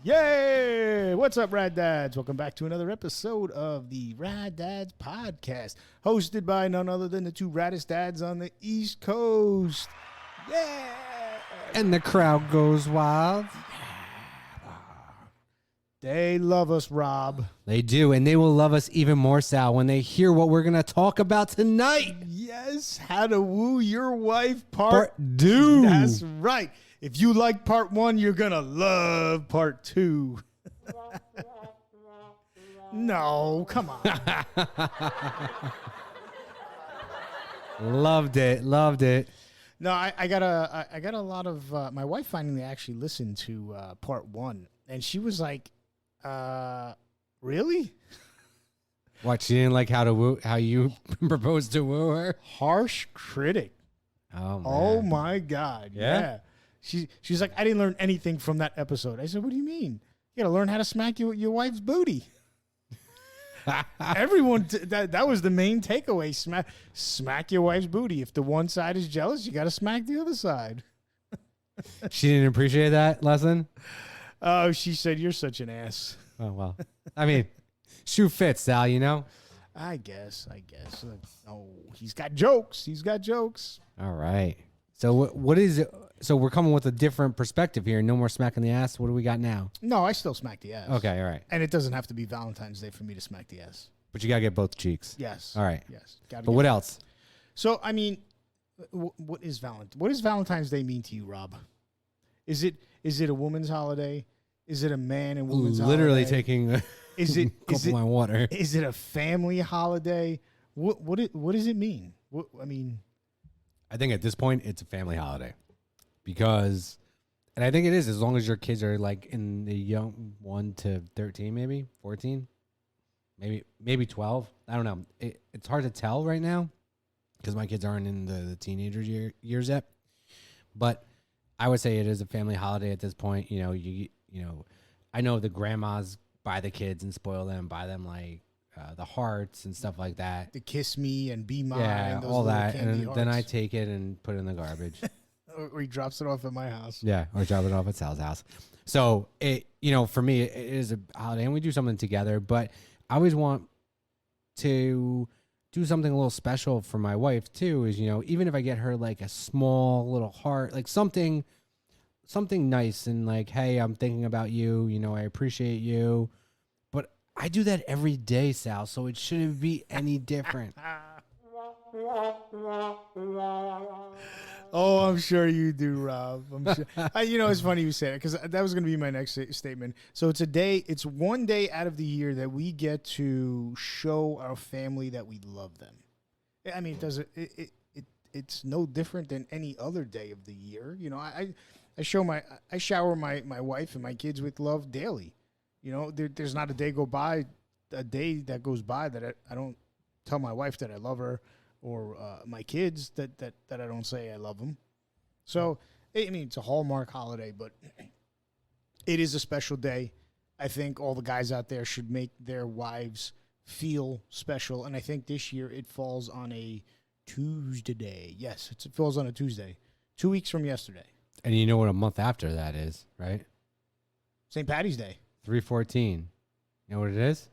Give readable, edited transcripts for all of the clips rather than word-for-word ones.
Yay! What's up, Rad Dads? Welcome back to another episode of the Rad Dads podcast, hosted by none other than the two raddest dads on the East Coast. Yeah! And the crowd goes wild. They love us, Rob. They do, and they will love us even more, Sal, when they hear what we're going to talk about tonight. Yes, how to woo your wife part 2. That's right. If you like part 1, you're going to love part 2. No, come on. Loved it. No, I got a lot of my wife finally actually listened to part 1, and she was like, really? What, she didn't like how you proposed to woo her? Harsh critic. Oh, man. Oh my God. Yeah? She's like, I didn't learn anything from that episode. I said, what do you mean? You got to learn how to smack your wife's booty. Everyone, that was the main takeaway. Smack your wife's booty. If the one side is jealous, you got to smack the other side. She didn't appreciate that lesson? Oh, she said, you're such an ass. Oh, well. I mean, shoe fits, Sal, you know? I guess. Oh, he's got jokes. All right. So what is it? So we're coming with a different perspective here. No more smacking the ass. What do we got now? No, I still smack the ass. Okay, all right. And it doesn't have to be Valentine's Day for me to smack the ass. But you got to get both cheeks. Yes. All right. Yes. But what else? So, I mean, what does Valentine's Day mean to you, Rob? Is it a woman's holiday? Is it a man and woman's Literally holiday? taking a Is cup of my water. Is it a family holiday? What does it mean? I think at this point it's a family holiday because, and I think it is as long as your kids are like in the young 1 to 13, maybe 14, maybe 12. I don't know. It's hard to tell right now because my kids aren't in the teenager years yet. But I would say it is a family holiday at this point. You know, I know the grandmas buy the kids and spoil them, buy them like the hearts and stuff like that. The kiss me and be mine. Yeah, those all little that. candy And then I hearts. take it and put it in the garbage. Or he drops it off at my house. Yeah, or drop it off at Sal's house. So for me, it is a holiday, and we do something together. But I always want to do something a little special for my wife too. Is even if I get her like a small little heart, like something nice, and like, hey, I'm thinking about you. I appreciate you. But I do that every day, Sal. So it shouldn't be any different. Oh, I'm sure you do, Rob. I'm sure. It's funny you said it because that was going to be my next statement. So it's one day out of the year that we get to show our family that we love them. I mean, it's no different than any other day of the year. I shower my wife and my kids with love daily. There's not a day that goes by that I don't tell my wife that I love her. Or my kids that I don't say I love them. So, I mean, it's a Hallmark holiday, but it is a special day. I think all the guys out there should make their wives feel special. And I think this year it falls on a Tuesday. Yes, it falls on a Tuesday. 2 weeks from yesterday. And you know what a month after that is, right? St. Patty's Day. 3/14. You know what it is?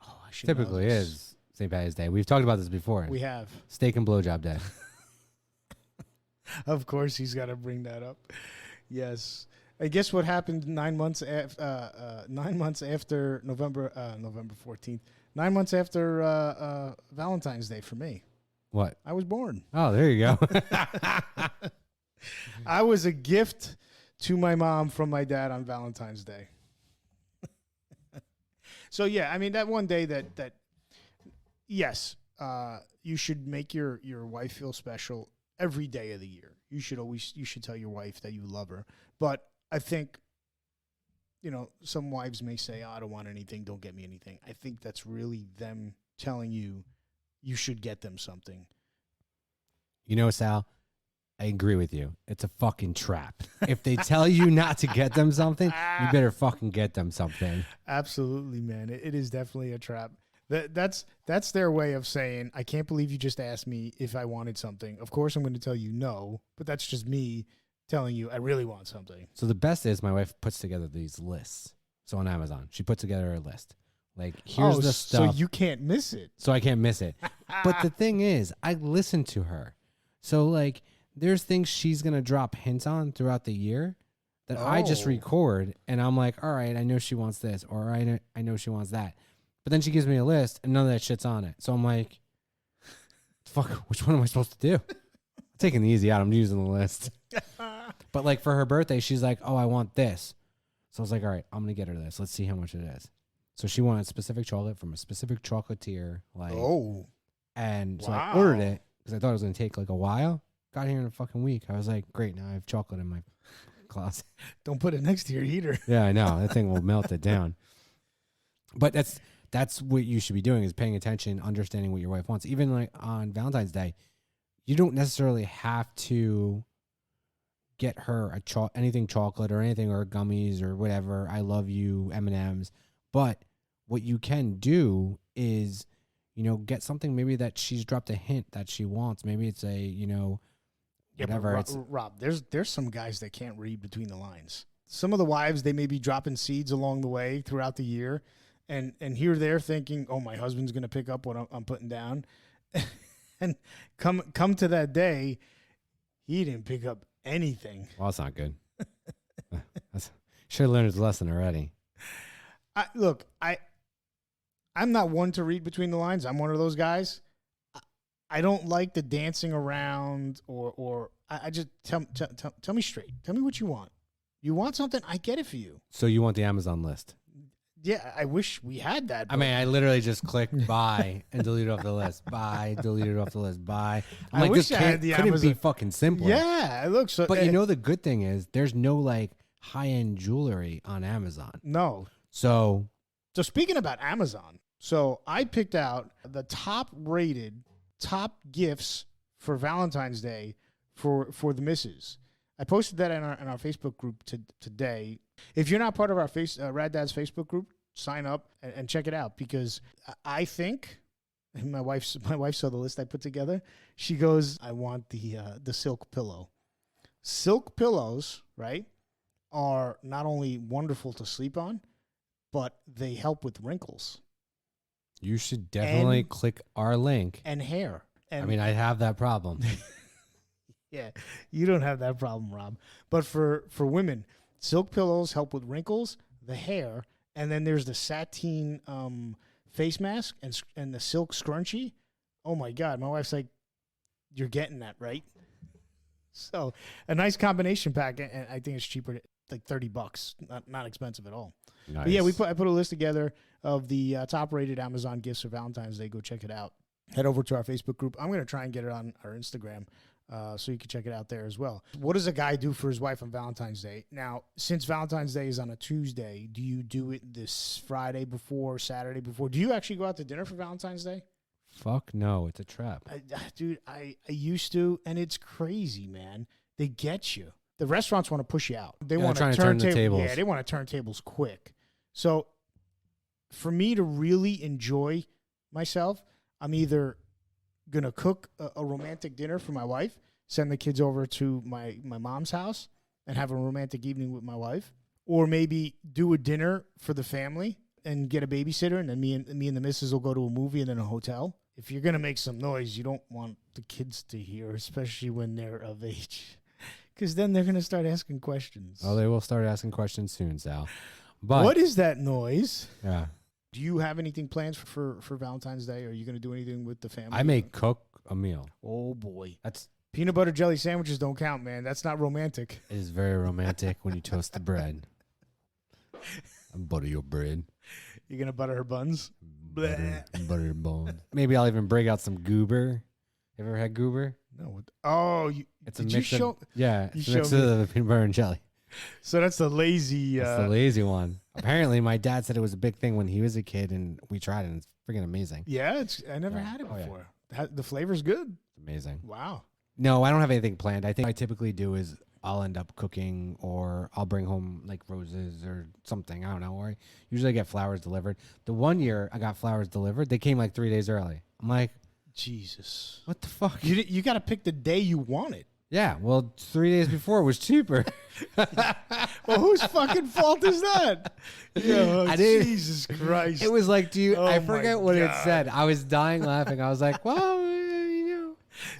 Oh, I should Typically know this. is St. Patty's Day. We've talked about this before. We have. Steak and blowjob day. Of course, he's got to bring that up. Yes. I guess what happened 9 months after November 14th. 9 months after Valentine's Day for me. What? I was born. Oh, there you go. I was a gift to my mom from my dad on Valentine's Day. So yeah, I mean that one day that yes, you should make your wife feel special every day of the year. You should tell your wife that you love her. But I think, some wives may say, oh, I don't want anything, don't get me anything. I think that's really them telling you should get them something. Sal, I agree with you. It's a fucking trap. If they tell you not to get them something, you better fucking get them something. Absolutely, man. It is definitely a trap. That's their way of saying, I can't believe you just asked me if I wanted something. Of course, I'm going to tell you no, but that's just me telling you I really want something. So the best is my wife puts together these lists. So on Amazon, she puts together a list. Like, here's the stuff. So you can't miss it. So I can't miss it. But the thing is, I listen to her. So, like, there's things she's going to drop hints on throughout the year that I just record. And I'm like, all right, I know she wants this. Or I know she wants that. But then she gives me a list and none of that shit's on it. So I'm like, fuck, which one am I supposed to do? I'm taking the easy out. I'm using the list. But, like, for her birthday, she's like, oh, I want this. So I was like, all right, I'm going to get her this. Let's see how much it is. So she wanted specific chocolate from a specific chocolatier. Like, and so I ordered it because I thought it was going to take like a while. Got here in a fucking week. I was like, great, now I have chocolate in my closet. Don't put it next to your heater. Yeah, I know. That thing will melt it down. But that's what you should be doing, is paying attention, understanding what your wife wants. Even like on Valentine's Day, you don't necessarily have to get her anything chocolate or anything, or gummies or whatever. I love you, M&Ms. But what you can do is, get something maybe that she's dropped a hint that she wants. Maybe it's a, whatever. Rob, there's some guys that can't read between the lines. Some of the wives, they may be dropping seeds along the way throughout the year. And here they're thinking, oh, my husband's going to pick up what I'm putting down. And come to that day, he didn't pick up anything. Well, that's not good. Should have learned his lesson already. I'm not one to read between the lines. I'm one of those guys. I don't like the dancing around or I just tell me straight. Tell me what you want. You want something, I get it for you. So you want the Amazon list? Yeah, I wish we had that. I mean, I literally just clicked buy and delete it off the list. Buy, delete it off the list. Buy. I'm like, wish this I had the couldn't Amazon. be fucking simpler. Yeah, it looks so. But the good thing is there's no like high-end jewelry on Amazon. No. So speaking about Amazon, so I picked out the top gifts for Valentine's Day for the missus. I posted that in our Facebook group today. If you're not part of our Rad Dads Facebook group, sign up and check it out, because I think, and my wife saw the list I put together. She goes, I want the silk pillow. Silk pillows, right, are not only wonderful to sleep on, but they help with wrinkles. You should definitely click our link. And hair. And I have that problem. Yeah, you don't have that problem, Rob. But for women, silk pillows help with wrinkles, the hair, and then there's the sateen face mask and the silk scrunchie. Oh, my God. My wife's like, you're getting that, right? So a nice combination pack, and I think it's cheaper, like $30, not expensive at all. Nice. But yeah, I put a list together of the top-rated Amazon gifts for Valentine's Day. Go check it out. Head over to our Facebook group. I'm going to try and get it on our Instagram, so you can check it out there as well. What does a guy do for his wife on Valentine's Day? Now, since Valentine's Day is on a Tuesday, do you do it this Friday before, Saturday before? Do you actually go out to dinner for Valentine's Day? Fuck no, it's a trap. Dude, I used to, and it's crazy, man. They get you. The restaurants want to push you out. They want to turn the tables. Yeah, they want to turn tables quick. So for me to really enjoy myself, I'm either going to cook a romantic dinner for my wife, send the kids over to my mom's house and have a romantic evening with my wife, or maybe do a dinner for the family and get a babysitter, and then me and the missus will go to a movie and then a hotel. If you're going to make some noise, you don't want the kids to hear, especially when they're of age, because then they're going to start asking questions. Oh, they will start asking questions soon, Sal. But what is that noise? Yeah. Do you have anything planned for Valentine's Day? Are you going to do anything with the family? I may cook a meal. Oh, boy. That's peanut butter jelly sandwiches don't count, man. That's not romantic. It is very romantic when you toast the bread. And butter your bread. You're going to butter her buns? Butter her bones. Maybe I'll even break out some goober. You ever had goober? No. It's a mix of peanut butter and jelly. So that's the lazy. That's the lazy one. Apparently, my dad said it was a big thing when he was a kid, and we tried it, and it's freaking amazing. Yeah, I never had it before. Yeah. The flavor's good. It's amazing. Wow. No, I don't have anything planned. I think I typically do is I'll end up cooking, or I'll bring home like roses or something. I don't know. Or usually I get flowers delivered. The one year I got flowers delivered, they came like 3 days early. I'm like, Jesus, what the fuck? You got to pick the day you want it. Yeah, well, 3 days before was cheaper. Well, whose fucking fault is that? Yo, I didn't- Jesus Christ. It was like, I Oh forget my what it God. said. I was dying laughing. I was like, well, I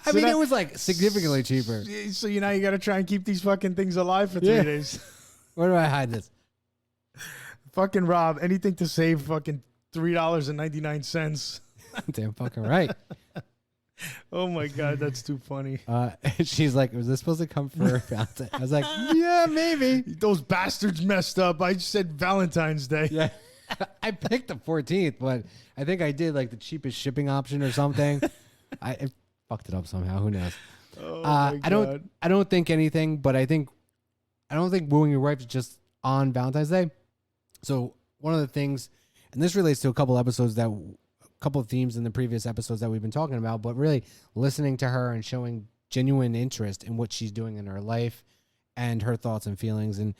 So mean, that- it was like significantly cheaper. So you got to try and keep these fucking things alive for 3 Yeah. days. Where do I hide this? Fucking Rob, anything to save fucking $3.99. Damn fucking right. Oh my God, that's too funny. She's like, was this supposed to come for Valentine? I was like, yeah, maybe. Those bastards messed up. I said Valentine's Day. Yeah. I picked the 14th, but I think I did like the cheapest shipping option or something. I fucked it up somehow. Who knows? Oh my God. I don't think anything, but I don't think wooing your wife is just on Valentine's Day. So one of the things, and this relates to a couple of themes in the previous episodes that we've been talking about, but really listening to her and showing genuine interest in what she's doing in her life and her thoughts and feelings. And,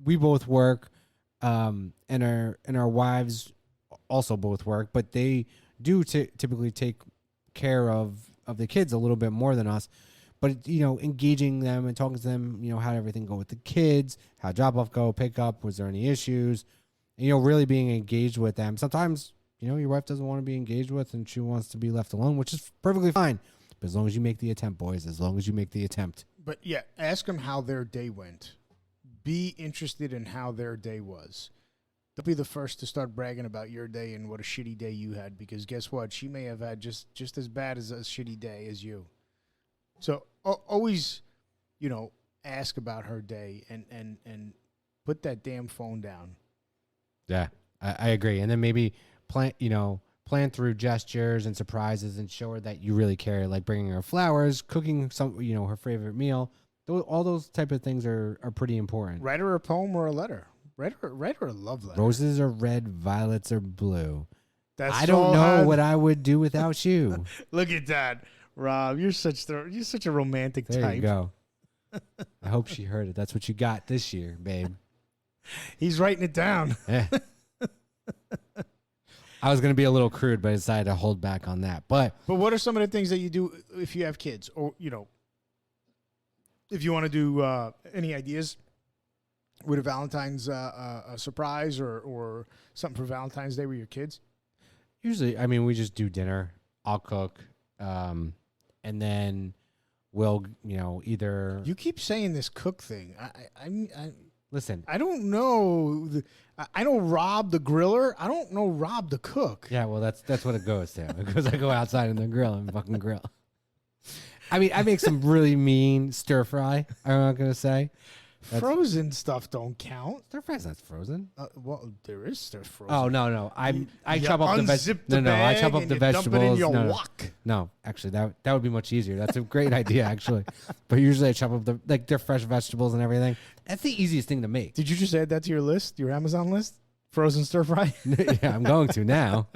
we both work, and our wives also both work, but they do typically take care of the kids a little bit more than us. But, engaging them and talking to them, how did everything go with the kids, how drop off go, pick up, was there any issues? And, really being engaged with them. Sometimes, your wife doesn't want to be engaged with and she wants to be left alone, which is perfectly fine. But as long as you make the attempt, boys, as long as you make the attempt. But yeah, ask them how their day went. Be interested in how their day was. Don't be the first to start bragging about your day and what a shitty day you had, because guess what? She may have had just as bad as a shitty day as you. So always, ask about her day and put that damn phone down. Yeah, I agree. And then maybe plan through gestures and surprises and show her that you really care, like bringing her flowers, cooking some, her favorite meal. All those type of things are pretty important. Write her a poem or a letter. Write her a love letter. Roses are red, violets are blue. That's I don't know what I would do without you. Look at that, Rob. You're such a romantic There type. you go. I hope she heard it. That's what you got this year, babe. He's writing it down. Yeah. I was going to be a little crude, but I decided to hold back on that. But what are some of the things that you do if you have kids, or if you want to do any ideas with a Valentine's a surprise or something for Valentine's Day with your kids? usually, we just do dinner. I'll cook, and then we'll, either. You keep saying this cook thing. Listen. I don't know. I know Rob the griller. I don't know Rob the cook. Yeah, well, that's what it goes to. Because I go outside in the grill and fucking grill. I make some really mean stir fry. I'm not gonna say Frozen stuff don't count. stir fry's not frozen. Well, there is stuff frozen. Oh no! I You chop up the unzip vegetables. No, I bag chop up and the you dump vegetables. it in your No. wok. No, actually, that would be much easier. That's a great idea, actually. But usually, I chop up their fresh vegetables and everything. That's the easiest thing to make. Did you just add that to your list, your Amazon list? Frozen stir fry? Yeah, I'm going to now.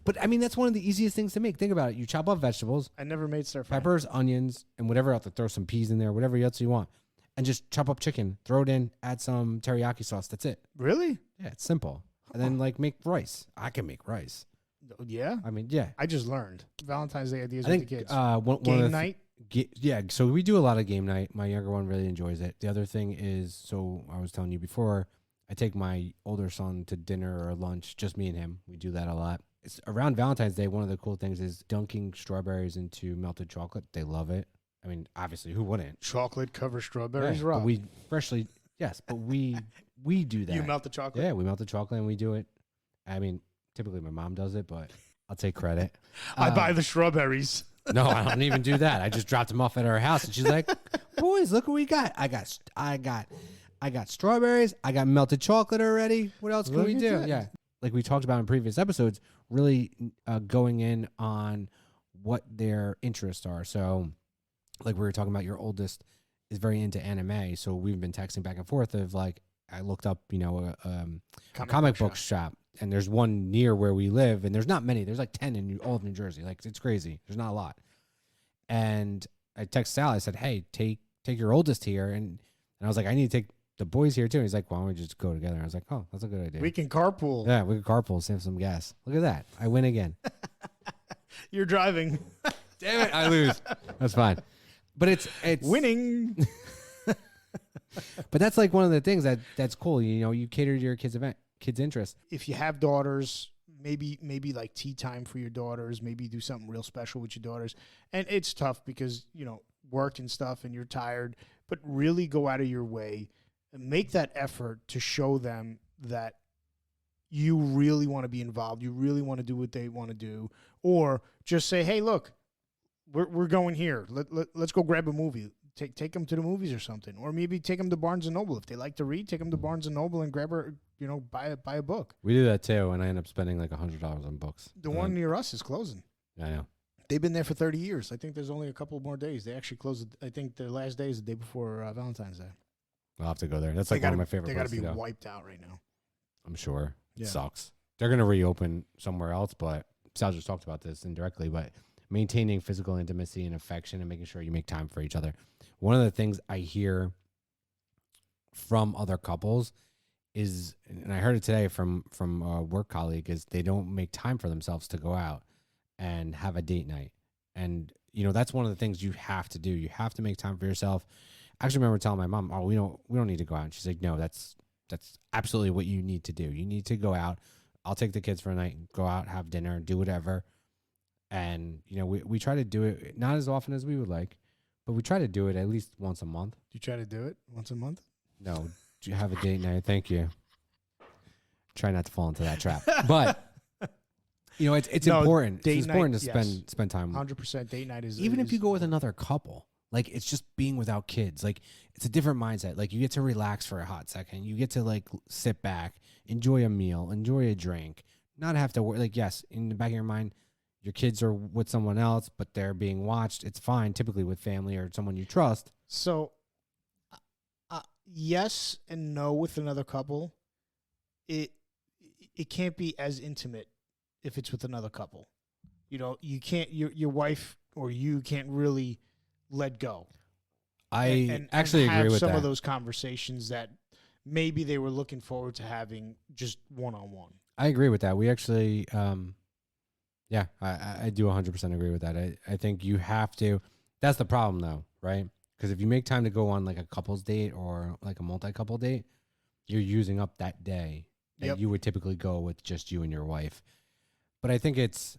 But that's one of the easiest things to make. Think about it. You chop up vegetables, I never made stir fry. peppers, onions, and whatever else. Throw some peas in there, whatever else you want, and just chop up chicken. Throw it in. Add some teriyaki sauce. That's it. Really? Yeah, it's simple. And then make rice. I can make rice. Yeah. Yeah. I just learned Valentine's Day ideas I with think the kids. one Game of the night. Yeah, so we do a lot of game night. My younger one really enjoys it. The other thing is, so I was telling you before, I take my older son to dinner or lunch, just me and him. We do that a lot. It's around Valentine's Day. One of the cool things is dunking strawberries into melted chocolate. They love it. Obviously, who wouldn't? Chocolate covered strawberries, Yeah, Rob. but we freshly, yes, but we do that. You melt the chocolate? Yeah, we melt the chocolate and we do it. Typically my mom does it, but I'll take credit. I buy the strawberries. No, I don't even do that. I just dropped them off at her house, and she's like, "Boys, look what we got! I got strawberries. I got melted chocolate already. What else can Look we at do?" that. Yeah, like we talked about in previous episodes, really going in on what their interests are. So, like we were talking about, your oldest is very into anime, so we've been texting back and forth of I looked up, a comic book shop. And there's one near where we live, and there's not many. There's 10 in all of New Jersey. It's crazy. There's not a lot. And I texted Sal. I said, "Hey, take your oldest here." And I was like, "I need to take the boys here too." And he's like, "Why don't we just go together?" And I was like, "Oh, that's a good idea. We can carpool. Yeah, we can carpool, save some gas." Look at that. I win again. You're driving. Damn it, I lose. That's fine. But it's winning. But that's like one of the things that's cool. You know, you cater to your kids' interest. If you have daughters, maybe like tea time for your daughters. Maybe do something real special with your daughters. And it's tough because, you know, work and stuff and you're tired. But really go out of your way and make that effort to show them that you really want to be involved. You really want to do what they want to do. Or just say, hey, look, we're going here. Let's go grab a movie. Take them to the movies or something, or maybe take them to Barnes and Noble if they like to read. Take them to Barnes and Noble and grab her, you know, buy a book. We do that too, and I end up spending like $100 on books. The one near us is closing. I know. They've been there for 30 years. I think there's only a couple more days. They actually closed. I think their last day is the day before Valentine's Day. I'll have to go there. That's like one of my favorite. They got places to be go. wiped out right now. I'm sure. Yeah. It sucks. They're gonna reopen somewhere else, but Sal just talked about this indirectly, but maintaining physical intimacy and affection and making sure you make time for each other. One of the things I hear from other couples is, and I heard it today from a work colleague, is they don't make time for themselves to go out and have a date night. And, you know, that's one of the things you have to do. You have to make time for yourself. I actually remember telling my mom, oh, we don't need to go out. And she's like, no, that's absolutely what you need to do. You need to go out. I'll take the kids for a night, go out, have dinner, do whatever. And, you know, we try to do it not as often as we would like, but we try to do it at least once a month. You try to do it once a month? No. Do you have a date night? Thank you. Try not to fall into that trap. But, you know, it's important. It's important to spend time. 100% date night is... Even if you go with another couple, like, it's just being without kids. Like, it's a different mindset. Like, you get to relax for a hot second. You get to, like, sit back, enjoy a meal, enjoy a drink, not have to worry. Like, yes, in the back of your mind, your kids are with someone else, but they're being watched. It's fine, typically with family or someone you trust. So, yes and no with another couple. It can't be as intimate if it's with another couple. You know, you can't. Your wife or you can't really let go. I actually agree with that. Some of those conversations that maybe they were looking forward to having just one-on-one. I agree with that. We actually. Yeah, I do 100% agree with that. I think you have to. That's the problem, though, right? Because if you make time to go on like a couple's date or like a multi-couple date, you're using up that day that you would typically go with just you and your wife. But I think it's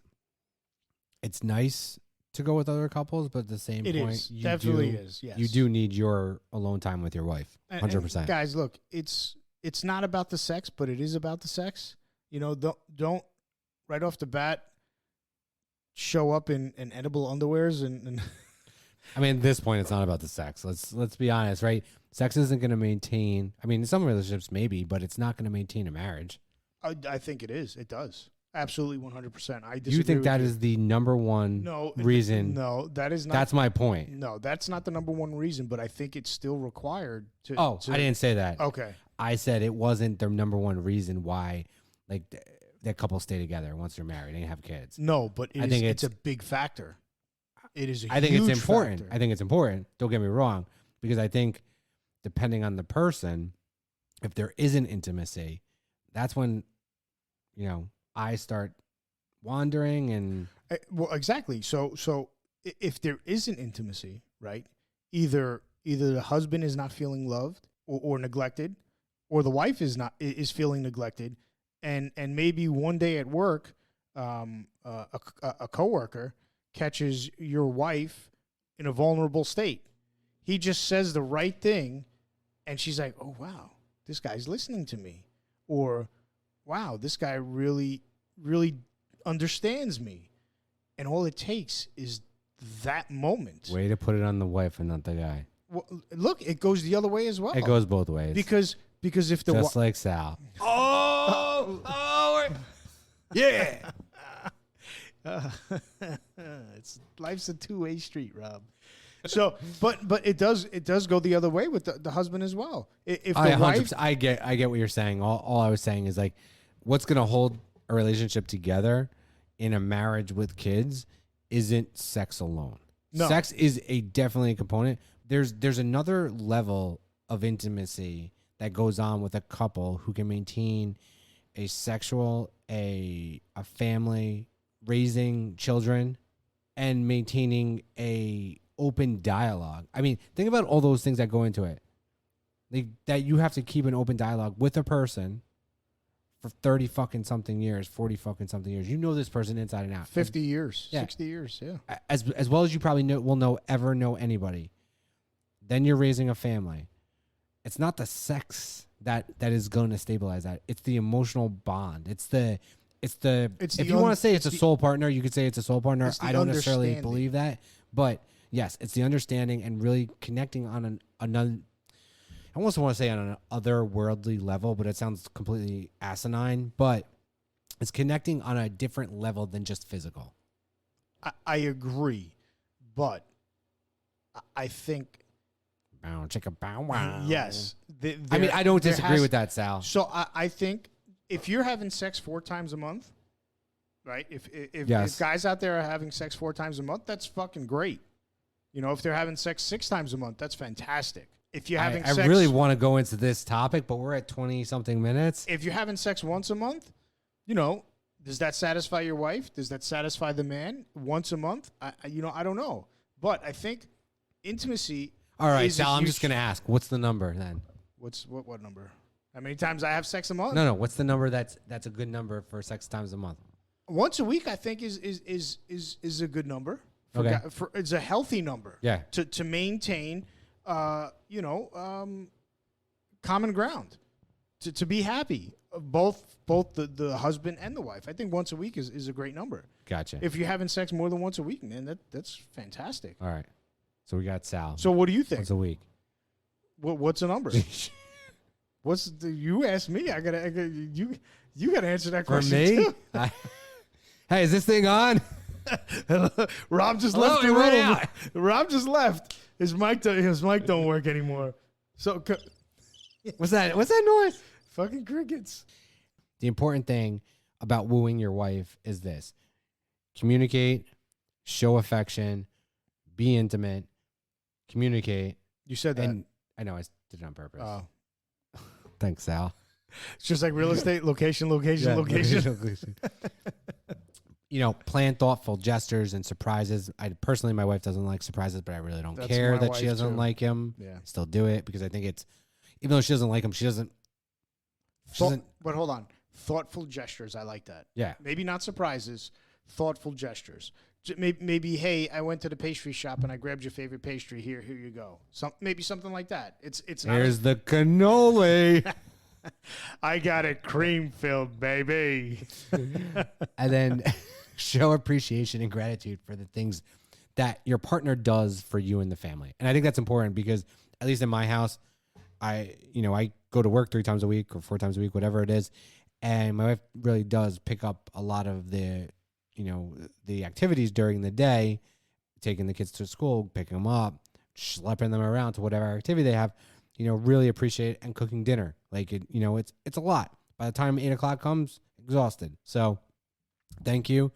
nice to go with other couples, but at the same point, you do need your alone time with your wife, 100%. And guys, look, it's not about the sex, but it is about the sex. You know, don't right off the bat show up in edible underwears and I mean, at this point, it's not about the sex. Let's be honest, right? Sex isn't going to maintain. I mean, in some relationships maybe, but it's not going to maintain a marriage. I think it is. It does. Absolutely, 100%. I disagree. You think that is the number one reason? No, that is not. That's my point. No, that's not the number one reason, but I think it's still required to. Oh, I didn't say that. Okay. I said it wasn't the number one reason why, like, that couple stay together once they're married and have kids. No, but it's a big factor. It is. I think it's important. Factor. I think it's important. Don't get me wrong, because I think depending on the person, if there isn't intimacy, that's when, you know, I start wandering and. Well, exactly. So if there isn't intimacy, right? Either the husband is not feeling loved or neglected, or the wife is feeling neglected, and maybe one day at work, a coworker catches your wife in a vulnerable state. He just says the right thing, and she's like, "Oh wow, this guy's listening to me," or "Wow, this guy really, really understands me," and all it takes is that moment. Way to put it on the wife and not the guy. Well, look, it goes the other way as well. It goes both ways. Because if the just like Sal. Yeah. Life's a two-way street, Rob. So, but it does go the other way with the husband as well. If the wife, I get what you're saying. All I was saying is, like, what's going to hold a relationship together in a marriage with kids isn't sex alone. No. Sex is definitely a component. There's another level of intimacy that goes on with a couple who can maintain a family, raising children, and maintaining a open dialogue. I mean, think about all those things that go into it. That you have to keep an open dialogue with a person for 30 fucking something years, 40 fucking something years. You know this person inside and out. 50 years, Yeah. 60 years, yeah. As well as you probably will know anybody. Then you're raising a family. It's not the sex that is going to stabilize that. It's the emotional bond. If you want to say it's a soul partner, you could say it's a soul partner. I don't necessarily believe that. But yes, it's the understanding and really connecting on another. I almost want to say on an otherworldly level, but it sounds completely asinine. But it's connecting on a different level than just physical. I agree, but I think Bow, chicka, bow, wow. yes. I mean, I don't disagree with that, Sal. So I think if you're having sex 4 times a month, right? If guys out there are having sex 4 times a month, that's fucking great. You know, if they're having sex 6 times a month, that's fantastic. If you're having sex, I really want to go into this topic, but we're at 20-something minutes. If you're having sex once a month, you know, does that satisfy your wife? Does that satisfy the man once a month? I don't know. But I think intimacy. All right, Sal, I'm just going to ask, what's the number then? What number? How many times I have sex a month? No. What's the number that's a good number for sex times a month? Once a week, I think is a good number. Okay. It's a healthy number. Yeah. To maintain, common ground, to be happy, both the husband and the wife. I think once a week is a great number. Gotcha. If you're having sex more than once a week, man, that's fantastic. All right. So we got Sal. So what do you think? Once a week. What's a number? You asked me. You gotta answer that question For me? too. Hey, is this thing on? Rob just left the room. Rob just left. His mic don't work anymore. So What's that noise? fucking crickets. The important thing about wooing your wife is this: communicate, show affection, be intimate, communicate. You said that. And I know I did it on purpose. Oh. Thanks, Sal. It's just like real estate, location. You know, plan thoughtful gestures and surprises. Personally, my wife doesn't like surprises, but I really don't care that she doesn't like him. Yeah. Still do it because I think it's, even though she doesn't like him, she doesn't. But hold on. Thoughtful gestures. I like that. Yeah. Maybe not surprises. Thoughtful gestures. Maybe, hey, I went to the pastry shop and I grabbed your favorite pastry. Here you go. Maybe something like that. It's Here's the cannoli. I got it cream filled, baby. And then show appreciation and gratitude for the things that your partner does for you and the family. And I think that's important because at least in my house, I go to work 3 times a week or 4 times a week, whatever it is. And my wife really does pick up a lot of the activities during the day, taking the kids to school, picking them up, schlepping them around to whatever activity they have, really appreciate, and cooking dinner. Like, it's a lot. By the time 8 o'clock comes, exhausted. So thank you.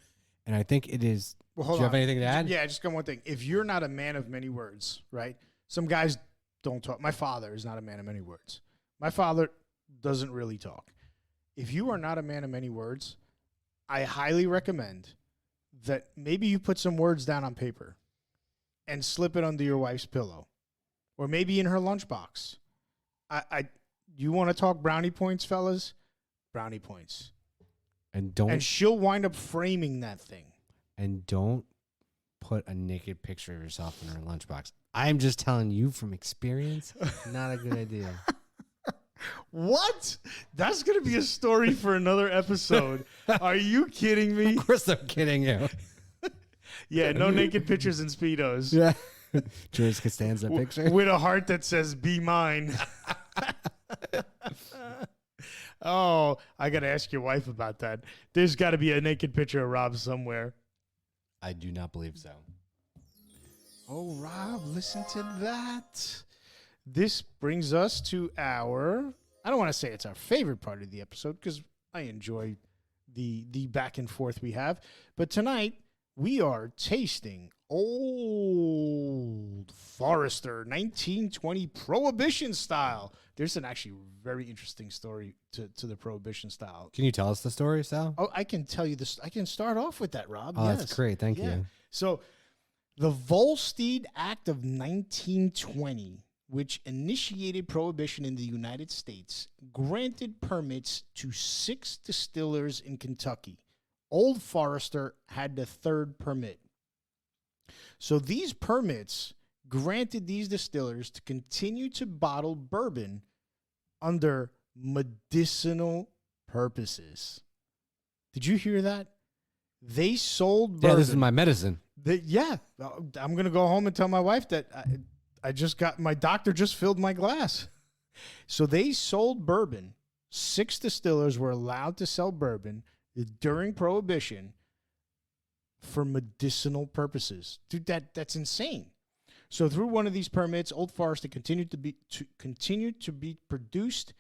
And I think it is. Well, hold do you on. have anything to add? Yeah, just got one thing. If you're not a man of many words, right? Some guys don't talk. My father is not a man of many words. My father doesn't really talk. If you are not a man of many words, I highly recommend that maybe you put some words down on paper and slip it under your wife's pillow or maybe in her lunchbox. You want to talk brownie points, fellas? Brownie points. And she'll wind up framing that thing. And don't put a naked picture of yourself in her lunchbox. I'm just telling you from experience, not a good idea. What? That's going to be a story for another episode. Are you kidding me? Of course I'm kidding you. Yeah, no naked pictures in Speedos. Yeah. George Costanza picture. With a heart that says, be mine. Oh, I got to ask your wife about that. There's got to be a naked picture of Rob somewhere. I do not believe so. Oh, Rob, listen to that. This brings us to I don't want to say it's our favorite part of the episode because I enjoy the back and forth we have. But tonight, we are tasting Old Forester 1920 Prohibition style. There's an actually very interesting story to the Prohibition style. Can you tell us the story, Sal? Oh, I can tell you this. I can start off with that, Rob. Oh, yes. That's great. Thank you. So the Volstead Act of 1920, which initiated prohibition in the United States, granted permits to 6 distillers in Kentucky. Old Forester had the 3rd permit. So these permits granted these distillers to continue to bottle bourbon under medicinal purposes. Did you hear that? They sold bourbon. Yeah, this is my medicine. I'm going to go home and tell my wife that my doctor just filled my glass. So they sold bourbon. 6 distillers were allowed to sell bourbon during Prohibition for medicinal purposes. Dude, that's insane. So through one of these permits, Old Forester continued to be produced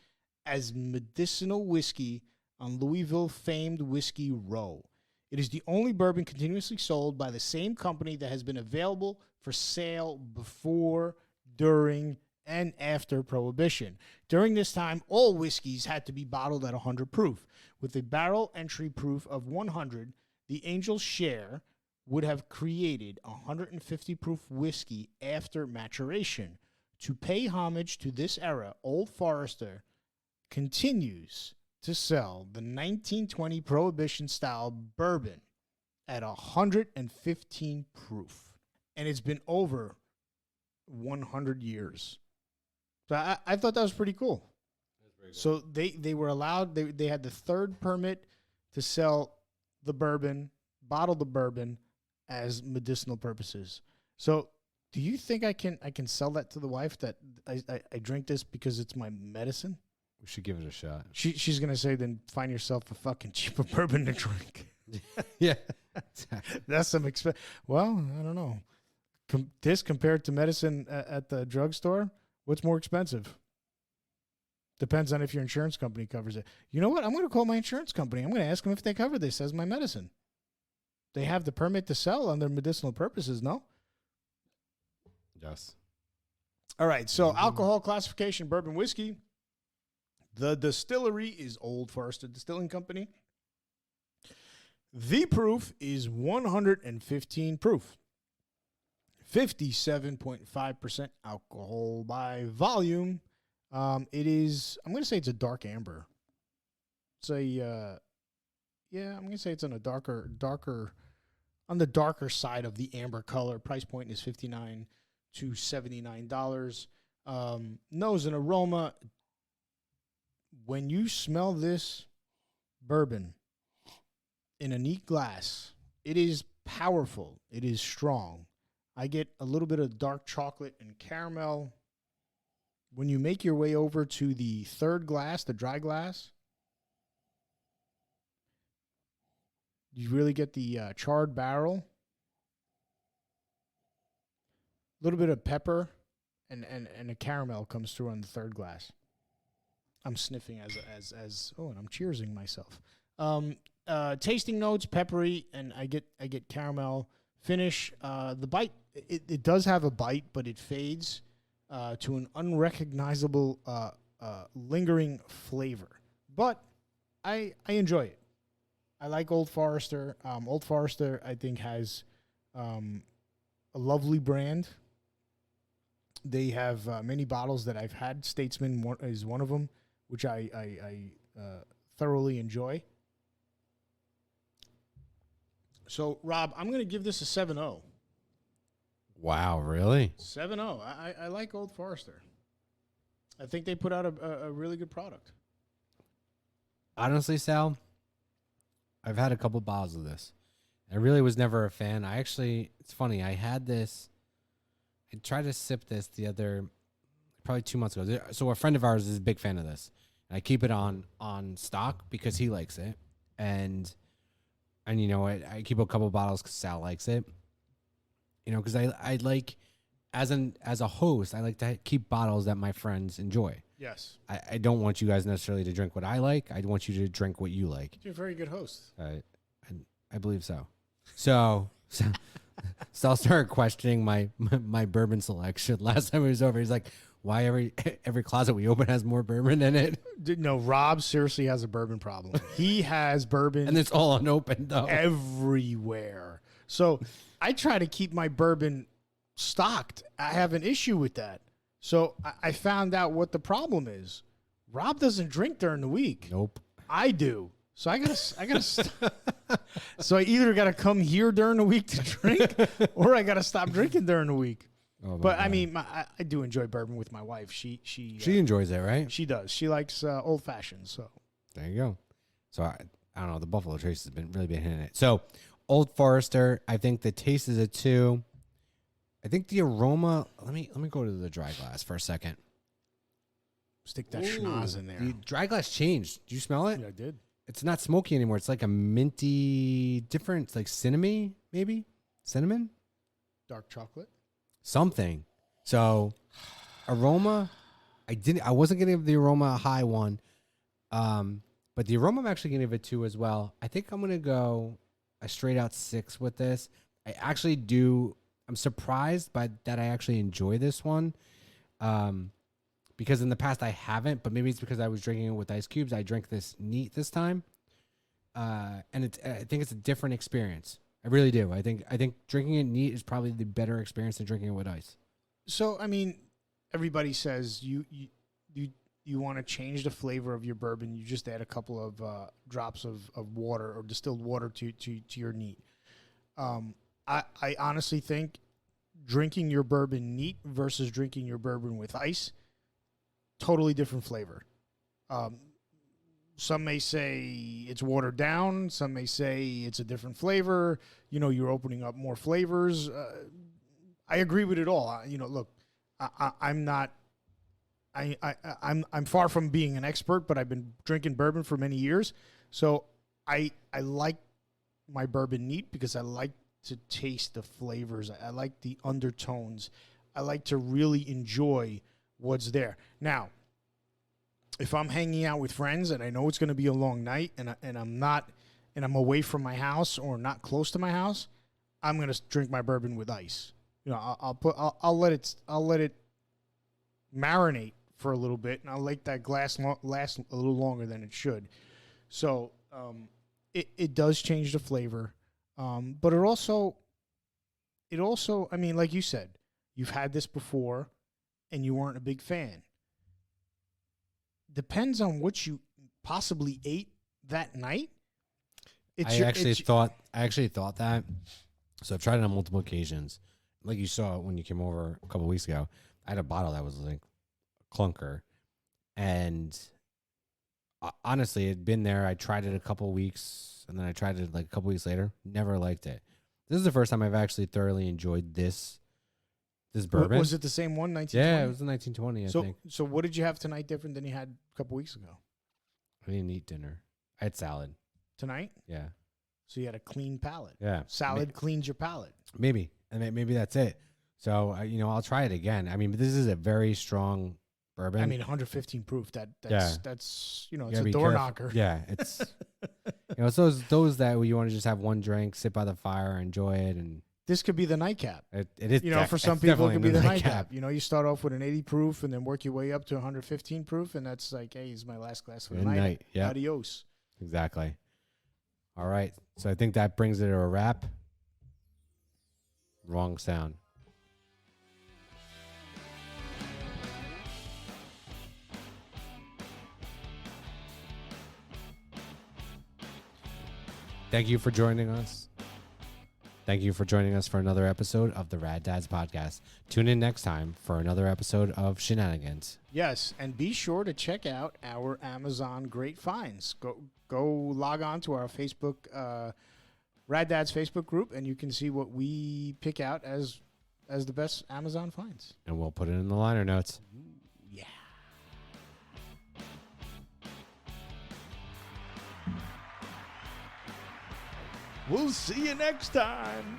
as medicinal whiskey on Louisville famed Whiskey Row. It is the only bourbon continuously sold by the same company that has been available for sale before, during, and after Prohibition. During this time, all whiskeys had to be bottled at 100 proof. With a barrel entry proof of 100, the Angel's Share would have created 150 proof whiskey after maturation. To pay homage to this era, Old Forester continues to sell the 1920 Prohibition-style bourbon at 115 proof. And it's been over 100 years. So I thought that was pretty cool. So they were allowed, they had the 3rd permit to sell the bourbon, bottle the bourbon as medicinal purposes. So do you think I can sell that to the wife that I drink this because it's my medicine? We should give it a shot. She's going to say, then find yourself a fucking cheaper bourbon to drink. Yeah. Exactly. That's some well, I don't know. This compared to medicine at the drugstore, what's more expensive? Depends on if your insurance company covers it. You know what? I'm going to call my insurance company. I'm going to ask them if they cover this as my medicine. They have the permit to sell under medicinal purposes, no? Yes. All right, so alcohol classification, bourbon whiskey. The distillery is Old Forester Distilling Company. The proof is 115 proof. 57.5% alcohol by volume. It is, I'm going to say it's a dark amber. It's a, I'm going to say it's on a darker, on the darker side of the amber color. Price point is $59 to $79. Nose and aroma. When you smell this bourbon in a neat glass, it is powerful. It is strong. I get a little bit of dark chocolate and caramel. When you make your way over to the 3rd glass, the dry glass, you really get the charred barrel. A little bit of pepper and a caramel comes through on the 3rd glass. I'm sniffing and I'm cheersing myself. Tasting notes, peppery, and I get caramel finish. The bite, it does have a bite, but it fades to an unrecognizable lingering flavor. But I enjoy it. I like Old Forester. Old Forester, I think, has a lovely brand. They have many bottles that I've had. Statesman is one of them, which I thoroughly enjoy. So, Rob, I'm going to give this a 7-0. Wow, really? 7-0. I like Old Forester. I think they put out a really good product. Honestly, Sal, I've had a couple bottles of this. I really was never a fan. It's funny. I had this. I tried to sip this probably 2 months ago. So a friend of ours is a big fan of this. And I keep it on stock because he likes it. And you know, I keep a couple bottles because Sal likes it. You know, because I like, as a host, I like to keep bottles that my friends enjoy. Yes. I don't want you guys necessarily to drink what I like. I want you to drink what you like. You're a very good host. I believe so. So I'll start questioning my bourbon selection. Last time he was over, he's like, why every closet we open has more bourbon in it? No, Rob seriously has a bourbon problem. He has bourbon. And it's all unopened, though. Everywhere. So I try to keep my bourbon stocked. I have an issue with that. So I found out what the problem is. Rob doesn't drink during the week. Nope. I do. So I gotta. So I either gotta come here during the week to drink, or I gotta stop drinking during the week. Oh, But God. I mean, I do enjoy bourbon with my wife. She enjoys it, right? she does. She likes old fashioned. So There you go. So I don't know. The Buffalo Trace has been hitting it. So Old Forester, I think the taste is a 2. I think the aroma. Let me go to the dry glass for a second. stick that schnoz in there. The dry glass changed. Do you smell it? Yeah, I did. It's not smoky anymore. It's like a minty, different. It's like cinnamon, maybe cinnamon, Dark chocolate. something. So aroma, I wasn't gonna give the aroma a high one, but the aroma I'm actually gonna give it 2 as well. I think I'm gonna go a straight out 6 with this. I actually do. I'm surprised by that. I actually enjoy this one. Because in the past I haven't, but maybe it's because I was drinking it with ice cubes. I drank this neat this time, and I think it's a different experience. I really do. I think drinking it neat is probably the better experience than drinking it with ice. So I mean, everybody says you want to change the flavor of your bourbon. You just add a couple of drops of water or distilled water to your neat. I honestly think drinking your bourbon neat versus drinking your bourbon with ice, totally different flavor. Some may say it's watered down. Some may say it's a different flavor. You know, you're opening up more flavors. I agree with it all. Look, I'm not. I'm far from being an expert, but I've been drinking bourbon for many years. So I like my bourbon neat because I like to taste the flavors. I like the undertones. I like to really enjoy what's there. Now, if I'm hanging out with friends and I know it's going to be a long night and I'm away from my house or not close to my house, I'm going to drink my bourbon with ice. I'll let it marinate for a little bit, and I'll let that glass last a little longer than it should. So it does change the flavor, but it also, I mean, like you said, you've had this before, and you weren't a big fan. Depends on what you possibly ate that night. I actually thought that. So I've tried it on multiple occasions. Like you saw when you came over a couple of weeks ago, I had a bottle that was like a clunker, and honestly, it had been there. I tried it a couple of weeks, and then I tried it like a couple weeks later. Never liked it. This is the first time I've actually thoroughly enjoyed this bourbon. Was it the same one, 1920? Yeah, it was the 1920, I think. So what did you have tonight different than you had a couple weeks ago? I didn't eat dinner. I had salad. Tonight? Yeah. So you had a clean palate. Yeah. Salad cleans your palate. Maybe. And maybe that's it. So, I'll try it again. I mean, this is a very strong bourbon. I mean, 115 proof. That's it's You a gotta be door careful. knocker. Yeah, it's it's those that you want to just have one drink, sit by the fire, enjoy it, and This could be the nightcap. it is. For some it's people, it could be the definitely nightcap. You start off with an 80 proof and then work your way up to 115 proof, and that's like, hey, it's my last glass for the Good night. night. Yep. Adios. Exactly. All right. So I think that brings it to a wrap. Wrong sound. Thank you for joining us. Thank you for joining us for another episode of the Rad Dads podcast. Tune in next time for another episode of Shenanigans. Yes, and be sure to check out our Amazon Great Finds. Go log on to our Facebook, Rad Dads Facebook group, and you can see what we pick out as the best Amazon finds. And we'll put it in the liner notes. Yeah. We'll see you next time.